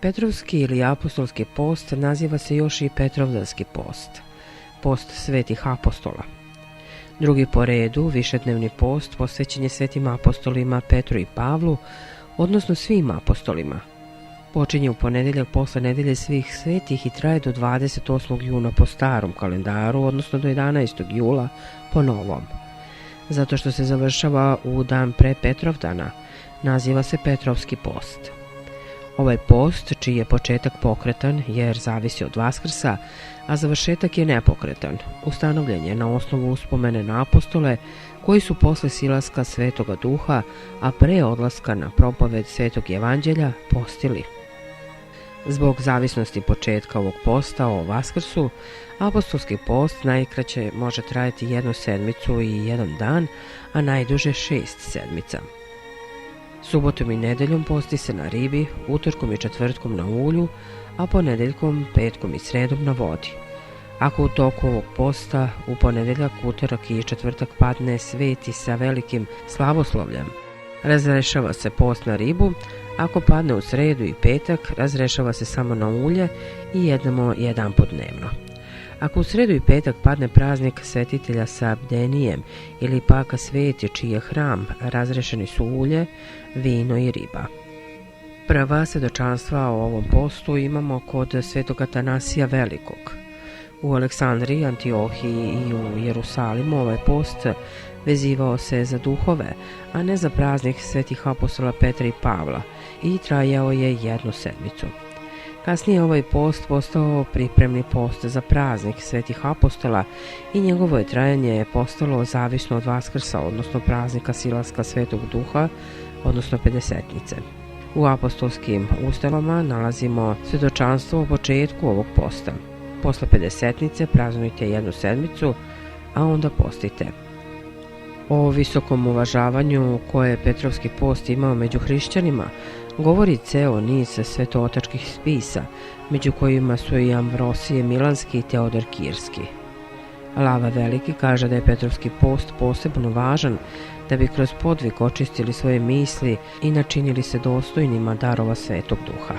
Petrovski ili apostolski post naziva se još i Petrovdanski post, post svetih apostola. Drugi po redu, višednevni post, posvećen je svetim apostolima Petru i Pavlu, odnosno svim apostolima. Počinje u ponedjeljak posle nedelje svih svetih i traje do 28. juna po starom kalendaru, odnosno do 11. jula po novom. Zato što se završava u dan pre Petrovdana, naziva se Petrovski post. Ovaj post, čiji je početak pokretan jer zavisi od Vaskrsa, a završetak je nepokretan, ustanovljen je na osnovu uspomene na apostole koji su posle silaska Svetoga Duha, a pre odlaska na propoved Svetog Evanđelja, postili. Zbog zavisnosti početka ovog posta o Vaskrsu, apostolski post najkraće može trajati 1 sedmicu i 1 dan, a najduže 6 sedmica. Subotom i nedeljom posti se na ribi, utorkom i četvrtkom na ulju, a ponedeljkom, petkom i sredom na vodi. Ako u toku ovog posta u ponedeljak, utorak i četvrtak padne sveti sa velikim slavoslovljem, razrešava se post na ribu. Ako padne u sredu i petak, razrešava se samo na ulje i jedemo jedanput dnevno. Ako u sredu i petak padne praznik svetitelja sa bdenijem ili pak sveti čiji je hram, razrešeni su ulje, vino i riba. Prva svedočanstva o ovom postu imamo kod svetog Atanasija Velikog. U Aleksandriji, Antiohiji i u Jerusalimu ovaj post vezivao se za duhove, a ne za praznik svetih apostola Petra i Pavla, i trajao je 1 sedmicu. Kasnije ovaj post postao pripremni post za praznik svetih apostola i njegovo je trajanje postalo zavisno od Vaskrsa, odnosno praznika silaska Svetog Duha, odnosno Pedesetnice. U apostolskim ustelama nalazimo svedočanstvo o početku ovog posta. Posle Pedesetnice praznujte 1 sedmicu, a onda postite. O visokom uvažavanju koje je Petrovski post imao među hrišćanima govori ceo niz svetootačkih spisa, među kojima su i Amvrosije Milanski i Teodor Kirski. Lava Veliki kaže da je Petrovski post posebno važan da bi kroz podvig očistili svoje misli i načinili se dostojnima darova Svetog Duha.